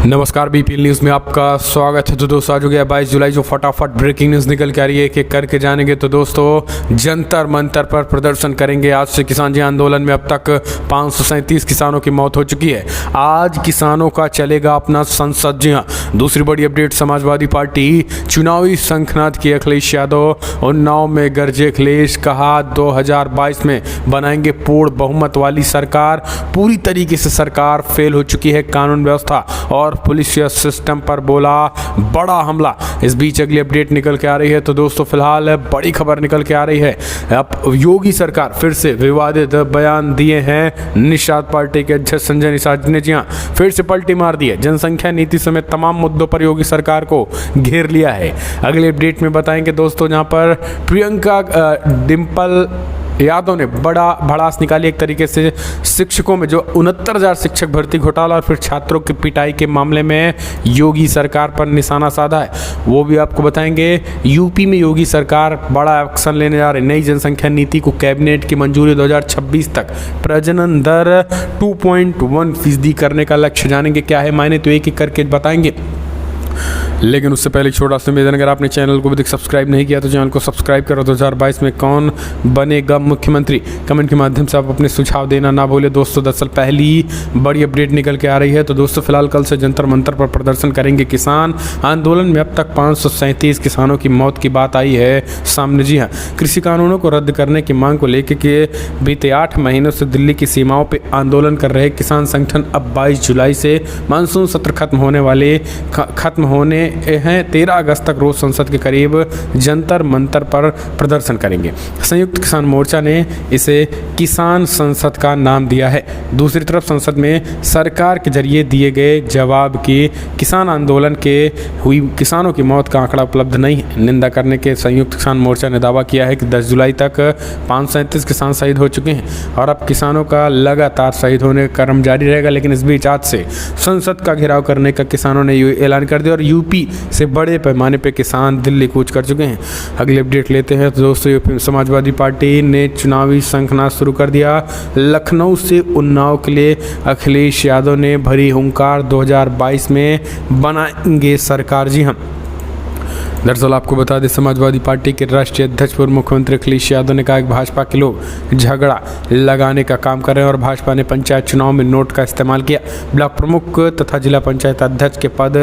नमस्कार, BPL news में आपका स्वागत है। तो दोस्तों आज हो गया 22 जुलाई, जो फटाफट ब्रेकिंग न्यूज़ निकल के आ रही है, एक एक करके जानेंगे। तो दोस्तों जंतर मंतर पर प्रदर्शन करेंगे। आज से किसान जी आंदोलन में अब तक 537 किसानों की मौत हो चुकी है। आज किसानों का चलेगा अपना संसद। जी हाँ, दूसरी बड़ी अपडेट, समाजवादी पार्टी चुनावी शंखनाद की अखिलेश यादव। उन्नाव में गरजे अखिलेश, कहा 2022 में बनाएंगे पूर्ण बहुमत वाली सरकार। पूरी तरीके से सरकार फेल हो चुकी है, कानून व्यवस्था और पुलिस सिस्टम पर बोला बड़ा हमला। इस बीच अगली अपडेट निकल के आ रही है। तो दोस्तों फिलहाल बड़ी खबर निकल के आ रही है। अब योगी सरकार फिर से विवादित बयान दिए हैं निषाद पार्टी के अध्यक्ष संजय निषाद ने। जी हाँ, फिर से पलटी मार दी है। जनसंख्या नीति समेत तमाम मुद्दों पर योगी सरकार को घेर लिया है। अगले अपडेट में बताएंगे दोस्तों, जहाँ पर प्रियंका डिम्पल यादव ने बड़ा भड़ास निकाली एक तरीके से शिक्षकों में, जो 69,000 शिक्षक भर्ती घोटाला और फिर छात्रों की पिटाई के मामले में योगी सरकार पर निशाना साधा है, वो भी आपको बताएंगे। यूपी में योगी सरकार बड़ा एक्शन लेने जा रही है। नई जनसंख्या नीति को कैबिनेट की मंजूरी 2026 तक, प्रजनन दर 2.1% करने का लक्ष्य। जानेंगे क्या है मायने, तो एक एक करके बताएंगे। लेकिन उससे पहले छोटा सा निवेदन, अगर आपने चैनल को अभी तक सब्सक्राइब नहीं किया तो चैनल को सब्सक्राइब करो। 2022 में कौन बनेगा मुख्यमंत्री, कमेंट के माध्यम से आप अपने सुझाव देना ना भूले दोस्तों। दरअसल पहली बड़ी अपडेट निकल के आ रही है। तो दोस्तों फिलहाल कल से जंतर मंतर पर प्रदर्शन करेंगे किसान। आंदोलन में अब तक 537 किसानों की मौत की बात आई है सामने। जी हाँ, कृषि कानूनों को रद्द करने की मांग को लेकर के बीते 8 महीनों से दिल्ली की सीमाओं पर आंदोलन कर रहे किसान संगठन अब 22 जुलाई से मानसून सत्र खत्म होने हैं। 13 अगस्त तक रोज संसद के करीब जंतर मंतर पर प्रदर्शन करेंगे। संयुक्त किसान मोर्चा ने इसे किसान संसद का नाम दिया है। दूसरी तरफ संसद में सरकार के जरिए दिए गए जवाब की किसान आंदोलन के हुई किसानों की मौत का आंकड़ा उपलब्ध नहीं है। निंदा करने के संयुक्त किसान मोर्चा ने दावा किया है कि 10 जुलाई तक 537 किसान शहीद हो चुके हैं और अब किसानों का लगातार शहीद होने का क्रम जारी रहेगा। लेकिन इस बीच आज से संसद का घेराव करने का किसानों ने ऐलान कर दिया और यूपी से बड़े पैमाने पे किसान दिल्ली कूच कर चुके हैं। अगले अपडेट लेते हैं। तो दोस्तों यूपी में समाजवादी पार्टी ने चुनावी शंखनाद शुरू कर दिया। लखनऊ से उन्नाव के लिए अखिलेश यादव ने भरी हुंकार, 2022 में बनाएंगे सरकार। जी हाँ, दरअसल आपको बता दें, समाजवादी पार्टी के राष्ट्रीय अध्यक्ष पूर्व मुख्यमंत्री अखिलेश यादव ने कहा कि भाजपा के लोग झगड़ा लगाने का काम कर रहे हैं और भाजपा ने पंचायत चुनाव में नोट का इस्तेमाल किया। ब्लॉक प्रमुख तथा जिला पंचायत अध्यक्ष के पद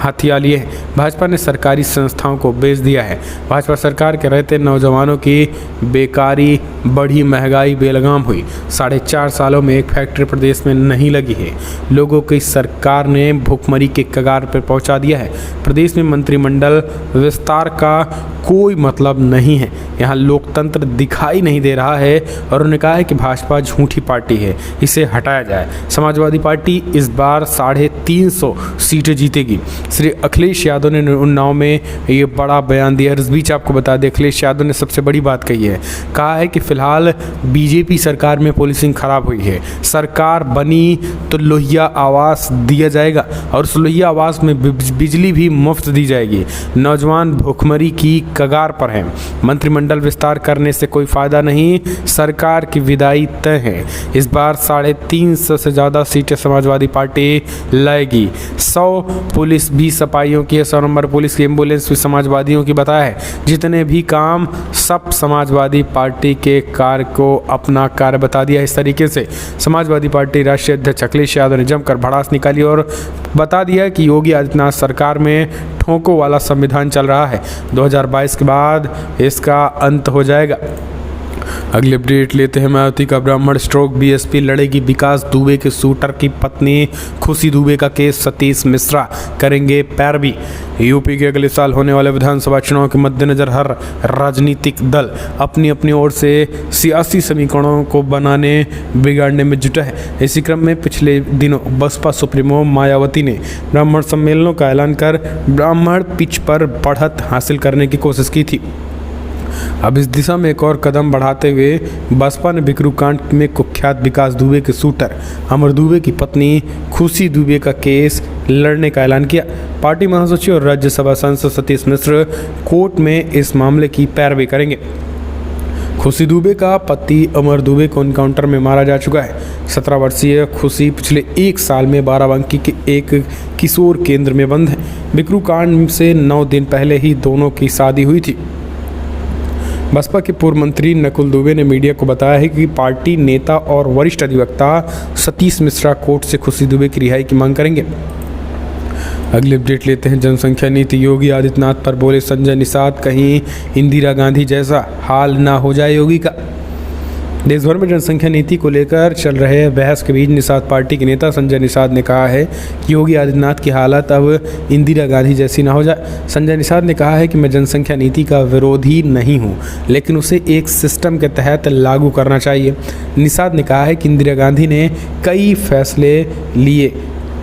हथिया लिए हैं। भाजपा ने सरकारी संस्थाओं को बेच दिया है। भाजपा सरकार के रहते नौजवानों की बेकारी बढ़ी, महंगाई बेलगाम हुई। 4.5 सालों में एक फैक्ट्री प्रदेश में नहीं लगी है। लोगों की सरकार ने भूखमरी के कगार पर पहुंचा दिया है। प्रदेश में मंत्रिमंडल विस्तार का कोई मतलब नहीं है। यहाँ लोकतंत्र दिखाई नहीं दे रहा है और उन्होंने कहा है कि भाजपा झूठी पार्टी है, इसे हटाया जाए। समाजवादी पार्टी इस बार 350 सीटें जीतेगी। श्री अखिलेश यादव ने उन्नाव में ये बड़ा बयान दिया। इस बीच आपको बता दें, अखिलेश यादव ने सबसे बड़ी बात कही है। कहा है कि फिलहाल बीजेपी सरकार में पॉलिसिंग खराब हुई है। सरकार बनी तो लोहिया आवास दिया जाएगा और उस लोहिया आवास में बिजली भी मुफ्त दी जाएगी। नौजवान भूखमरी की कगार पर हैं। मंत्रिमंडल विस्तार करने से कोई फायदा नहीं, सरकार की विदाई तय है। इस बार 350 से ज़्यादा सीटें समाजवादी पार्टी लाएगी। 100 पुलिस भी सपाइयों की है, 100 नंबर पुलिस की एम्बुलेंस भी समाजवादियों की बताया है। जितने भी काम सब समाजवादी पार्टी के कार्य को अपना कार्य बता दिया। इस तरीके से समाजवादी पार्टी राष्ट्रीय अध्यक्ष अखिलेश यादव ने जमकर भड़ास निकाली और बता दिया कि योगी आदित्यनाथ सरकार में ठोंकों वाला संविधान चल रहा है। 2022 के बाद इसका अंत हो जाएगा। अगली अपडेट लेते हैं। मायावती का ब्राह्मण स्ट्रोक बीएसपी लड़ेगी। विकास दुबे के शूटर की पत्नी खुशी दुबे का केस सतीश मिश्रा करेंगे पैरवी। यूपी के अगले साल होने वाले विधानसभा चुनाव के मद्देनजर हर राजनीतिक दल अपनी अपनी ओर से सियासी समीकरणों को बनाने बिगाड़ने में जुटा है। इसी क्रम में पिछले दिनों बसपा सुप्रीमो मायावती ने ब्राह्मण सम्मेलनों का ऐलान कर ब्राह्मण पिच पर बढ़त हासिल करने की कोशिश की थी। अब इस दिशा में एक और कदम बढ़ाते हुए बसपा ने बिकरू कांड में कुख्यात विकास दुबे के शूटर अमर दुबे की पत्नी खुशी दुबे का केस लड़ने का ऐलान किया। पार्टी महासचिव और राज्यसभा सांसद सतीश मिश्र कोर्ट में इस मामले की पैरवी करेंगे। खुशी दुबे का पति अमर दुबे को एनकाउंटर में मारा जा चुका है। 17 वर्षीय खुशी पिछले 1 साल में बाराबंकी के एक किशोर केंद्र में बंद है। बिकरू कांड से 9 दिन पहले ही दोनों की शादी हुई थी। बसपा के पूर्व मंत्री नकुल दुबे ने मीडिया को बताया है कि पार्टी नेता और वरिष्ठ अधिवक्ता सतीश मिश्रा कोर्ट से खुशी दुबे की रिहाई की मांग करेंगे। अगले अपडेट लेते हैं। जनसंख्या नीति योगी आदित्यनाथ पर बोले संजय निषाद, कहीं इंदिरा गांधी जैसा हाल ना हो जाए योगी का। देश भर में जनसंख्या नीति को लेकर चल रहे बहस के बीच निषाद पार्टी के नेता संजय निषाद ने कहा है कि योगी आदित्यनाथ की हालत अब इंदिरा गांधी जैसी ना हो जाए। संजय निषाद ने कहा है कि मैं जनसंख्या नीति का विरोधी नहीं हूं, लेकिन उसे एक सिस्टम के तहत लागू करना चाहिए। निषाद ने कहा है कि इंदिरा गांधी ने कई फैसले लिए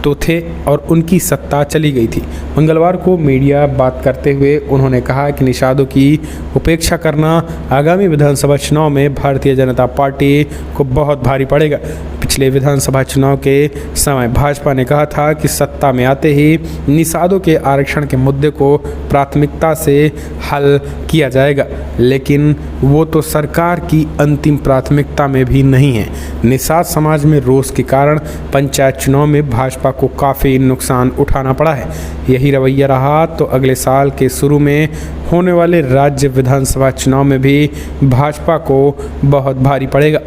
तो थे और उनकी सत्ता चली गई थी। मंगलवार को मीडिया बात करते हुए उन्होंने कहा कि निषादों की उपेक्षा करना आगामी विधानसभा चुनाव में भारतीय जनता पार्टी को बहुत भारी पड़ेगा। पिछले विधानसभा चुनाव के समय भाजपा ने कहा था कि सत्ता में आते ही निषादों के आरक्षण के मुद्दे को प्राथमिकता से हल किया जाएगा, लेकिन वो तो सरकार की अंतिम प्राथमिकता में भी नहीं है। निषाद समाज में रोष के कारण पंचायत चुनाव में भाजपा को काफ़ी नुकसान उठाना पड़ा है। यही रवैया रहा तो अगले साल के शुरू में होने वाले राज्य विधानसभा चुनाव में भी भाजपा को बहुत भारी पड़ेगा।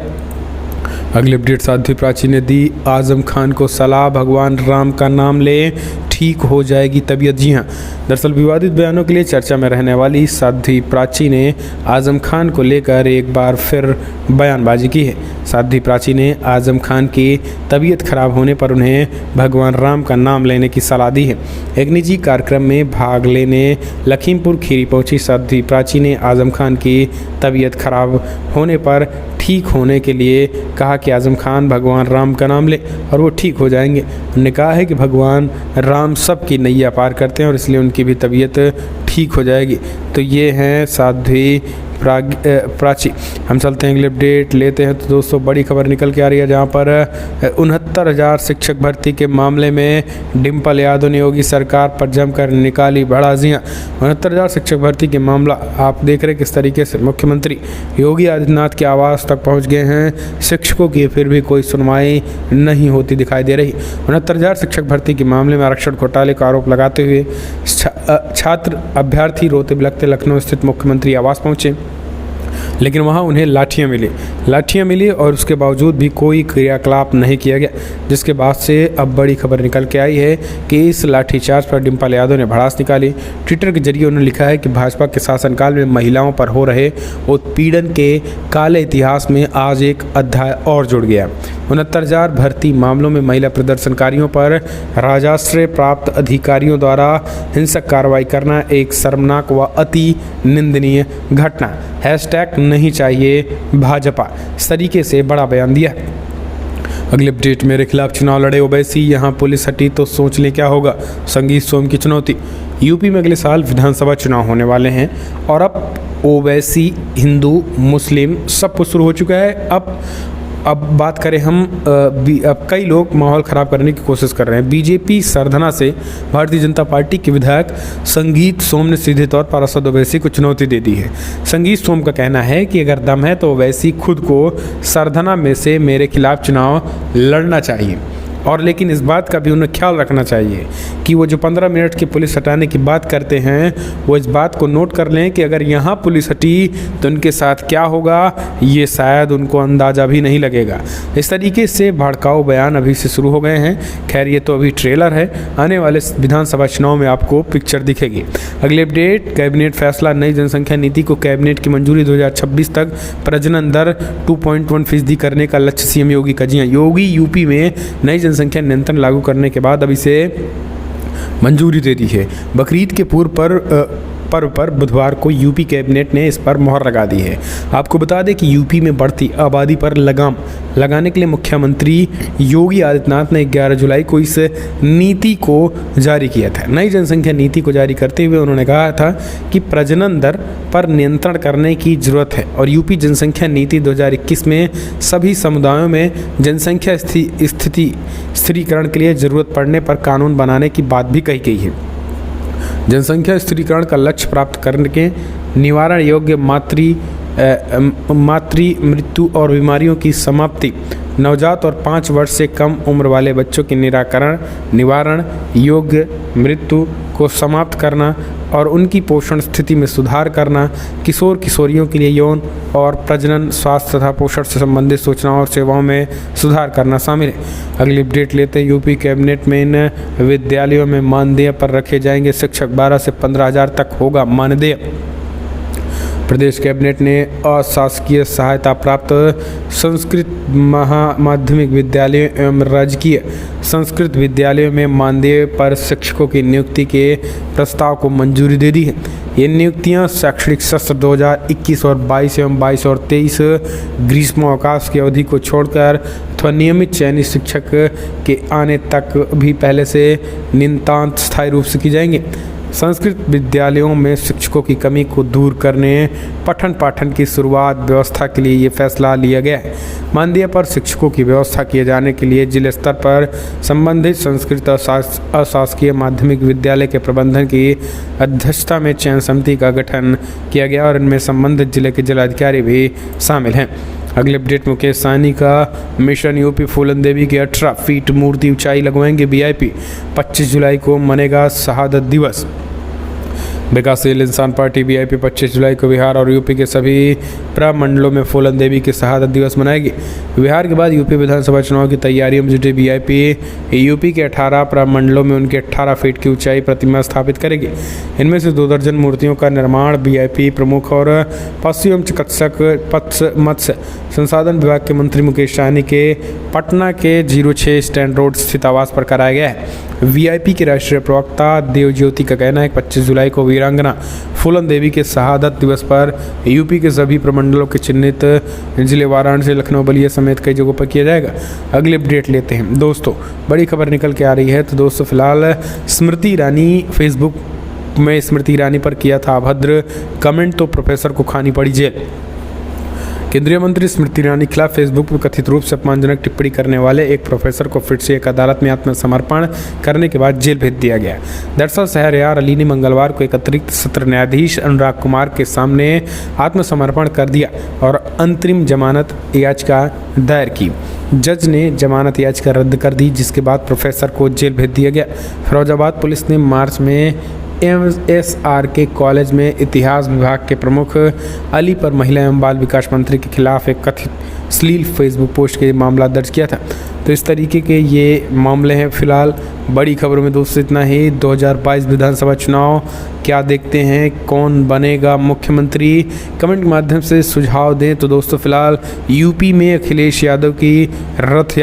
अगले अपडेट साध्वी प्राची ने दी आजम खान को सलाह, भगवान राम का नाम ले ठीक हो जाएगी तबीयत। जी हाँ, दरअसल विवादित बयानों के लिए चर्चा में रहने वाली साध्वी प्राची ने आजम खान को लेकर एक बार फिर बयानबाजी की है। साध्वी प्राची ने आजम खान की तबीयत खराब होने पर उन्हें भगवान राम का नाम लेने की सलाह दी है। एक निजी कार्यक्रम में भाग लेने लखीमपुर खीरी पहुंची साध्वी प्राची ने आजम खान की तबीयत खराब होने पर ठीक होने के लिए कहा कि आजम खान भगवान राम का नाम ले और वो ठीक हो जाएंगे। उन्होंने कहा है कि भगवान राम सबकी नैया पार करते हैं और इसलिए उनकी भी तबीयत ठीक हो जाएगी। तो ये हैं साध्वी प्राची। हम चलते हैं अगले अपडेट लेते हैं। तो दोस्तों बड़ी खबर निकल के आ रही है, जहां पर 69,000 शिक्षक भर्ती के मामले में डिम्पल यादव ने योगी सरकार पर जमकर निकाली भड़ासियाँ। 69,000 शिक्षक भर्ती के मामला आप देख रहे किस तरीके से मुख्यमंत्री योगी आदित्यनाथ के आवास तक पहुंच गए हैं। शिक्षकों की फिर भी कोई सुनवाई नहीं होती दिखाई दे रही। 69,000 शिक्षक भर्ती के मामले में आरक्षण घोटाले का आरोप लगाते हुए छात्र अभ्यर्थी रोते बिलखते लखनऊ स्थित मुख्यमंत्री आवास पहुंचे, लेकिन वहां उन्हें लाठियां मिली और उसके बावजूद भी कोई क्रियाकलाप नहीं किया गया, जिसके बाद से अब बड़ी खबर निकल के आई है कि इस लाठीचार्ज पर डिम्पल यादव ने भड़ास निकाली। ट्विटर के जरिए उन्होंने लिखा है कि भाजपा के शासनकाल में महिलाओं पर हो रहे उत्पीड़न के काले इतिहास में आज एक अध्याय और जुड़ गया। 69,000 भर्ती मामलों में महिला प्रदर्शनकारियों पर राजाश्रय प्राप्त अधिकारियों द्वारा हिंसक कार्रवाई करना एक शर्मनाक व अति निंदनीय घटना। हैशटैग नहीं चाहिए भाजपा, इस तरीके से बड़ा बयान दिया। अगले अपडेट, मेरे खिलाफ चुनाव लड़े ओवैसी, यहाँ पुलिस हटी तो सोच लें क्या होगा, संगीत सोम की चुनौती। यूपी में अगले साल विधानसभा चुनाव होने वाले हैं और अब ओवैसी हिंदू मुस्लिम सब कुछ शुरू हो चुका है। अब बात करें हम अब कई लोग माहौल ख़राब करने की कोशिश कर रहे हैं। बीजेपी सरधना से भारतीय जनता पार्टी के विधायक संगीत सोम ने सीधे तौर पर अरशद ओवैसी को चुनौती दे दी है। संगीत सोम का कहना है कि अगर दम है तो ओवैसी खुद को सरधना में से मेरे खिलाफ चुनाव लड़ना चाहिए, और लेकिन इस बात का भी उन्हें ख्याल रखना चाहिए कि वो जो 15 मिनट की पुलिस हटाने की बात करते हैं वो इस बात को नोट कर लें कि अगर यहाँ पुलिस हटी तो उनके साथ क्या होगा ये शायद उनको अंदाज़ा भी नहीं लगेगा। इस तरीके से भड़काऊ बयान अभी से शुरू हो गए हैं। खैर ये तो अभी ट्रेलर है, आने वाले विधानसभा चुनाव में आपको पिक्चर दिखेगी। अगले अपडेट, कैबिनेट फैसला, नई जनसंख्या नीति को कैबिनेट की मंजूरी 2026 तक प्रजनन दर 2.1% करने का लक्ष्य सीएम योगी का। जी हाँ, योगी यूपी में नई जनसंख्या नियंत्रण लागू करने के बाद अब इसे मंजूरी दे दी है। बकरीद के पर्व पर बुधवार को यूपी कैबिनेट ने इस पर मोहर लगा दी है। आपको बता दें कि यूपी में बढ़ती आबादी पर लगाम लगाने के लिए मुख्यमंत्री योगी आदित्यनाथ ने 11 जुलाई को इस नीति को जारी किया था। नई जनसंख्या नीति को जारी करते हुए उन्होंने कहा था कि प्रजनन दर पर नियंत्रण करने की जरूरत है और यूपी जनसंख्या नीति 2021 में सभी समुदायों में जनसंख्या स्थिरीकरण के लिए जरूरत पड़ने पर कानून बनाने की बात भी कही गई है। जनसंख्या स्थिरीकरण का लक्ष्य प्राप्त करने के निवारण योग्य मातृ मृत्यु और बीमारियों की समाप्ति, नवजात और 5 वर्ष से कम उम्र वाले बच्चों के निवारण योग्य मृत्यु को समाप्त करना और उनकी पोषण स्थिति में सुधार करना, किशोर किशोरियों के लिए यौन और प्रजनन स्वास्थ्य तथा पोषण से संबंधित सूचनाओं और सेवाओं में सुधार करना शामिल है। अगली अपडेट लेते हैं। यूपी कैबिनेट में इन विद्यालयों में मानदेय पर रखे जाएंगे शिक्षक, 12 से 15 हज़ार तक होगा मानदेय। प्रदेश कैबिनेट ने अशासकीय सहायता प्राप्त संस्कृत माध्यमिक विद्यालयों एवं राजकीय संस्कृत विद्यालयों में मानदेय पर शिक्षकों की नियुक्ति के प्रस्ताव को मंजूरी दे दी है। ये नियुक्तियां शैक्षणिक सत्र 2021 और 22 एवं 22 और 23 ग्रीष्मोवकाश की अवधि को छोड़कर अथवा नियमित चयनित शिक्षक के आने तक भी पहले से नितांत स्थायी रूप से की जाएंगी। संस्कृत विद्यालयों में शिक्षकों की कमी को दूर करने पठन पाठन की शुरुआत व्यवस्था के लिए ये फैसला लिया गया है। मानदेय पर शिक्षकों की व्यवस्था किए जाने के लिए जिला स्तर पर संबंधित संस्कृत अशासकीय माध्यमिक विद्यालय के प्रबंधन की अध्यक्षता में चयन समिति का गठन किया गया और इनमें संबंधित जिले के जिलाधिकारी भी शामिल हैं। अगले अपडेट मुकेश सहनी का मिशन यूपी फूलन देवी की 18 फीट मूर्ति ऊंचाई लगवाएंगे वीआईपी, 25 जुलाई को मनेगा शहादत दिवस। विकासशील इंसान पार्टी वीआईपी 25 जुलाई को बिहार और यूपी के सभी प्रमंडलों में फूलन देवी की शहादत दिवस मनाएगी। बिहार के बाद यूपी विधानसभा चुनाव की तैयारियों में जुटी वीआईपी यूपी के 18 प्रमंडलों में उनके 18 फीट की ऊंचाई प्रतिमा स्थापित करेगी। इनमें से 2 दर्जन मूर्तियों का निर्माण वीआईपी प्रमुख और पशु एवं चिकित्सक मत्स्य संसाधन विभाग के मंत्री मुकेश सहनी के पटना के 06 स्टैंड रोड स्थित आवास पर कराया गया है। वीआईपी के राष्ट्रीय प्रवक्ता देवज्योति का कहना है कि 25 जुलाई को वीरांगना फूलन देवी के शहादत दिवस पर यूपी के सभी प्रमंडलों के चिन्हित जिले वाराणसी, लखनऊ, बलिया समेत कई जगहों पर किया जाएगा। अगली अपडेट लेते हैं दोस्तों। बड़ी खबर निकल के आ रही है। तो दोस्तों फिलहाल स्मृति ईरानी फेसबुक में स्मृति ईरानी पर किया था अभद्र कमेंट तो प्रोफेसर को खानी पड़ी जेल। केंद्रीय मंत्री स्मृति ईरानी के खिलाफ फेसबुक पर कथित रूप से अपमानजनक टिप्पणी करने वाले एक प्रोफेसर को फिर से एक अदालत में आत्मसमर्पण करने के बाद जेल भेज दिया गया। दरअसल शहरयार अली ने मंगलवार को एक अतिरिक्त सत्र न्यायाधीश अनुराग कुमार के सामने आत्मसमर्पण कर दिया और अंतरिम जमानत याचिका दायर की। जज ने जमानत याचिका रद्द कर दी, जिसके बाद प्रोफेसर को जेल भेज दिया गया। फिरोजाबाद पुलिस ने मार्च में MSRK कॉलेज में इतिहास विभाग के प्रमुख अली पर महिला एवं बाल विकास मंत्री के खिलाफ एक कथित अश्लील फेसबुक पोस्ट के मामला दर्ज किया था। तो इस तरीके के ये मामले हैं। फिलहाल बड़ी खबरों में दोस्तों इतना ही। 2022 विधानसभा चुनाव क्या देखते हैं, कौन बनेगा मुख्यमंत्री, कमेंट के माध्यम से सुझाव दें। तो दोस्तों फिलहाल यूपी में अखिलेश यादव की रथ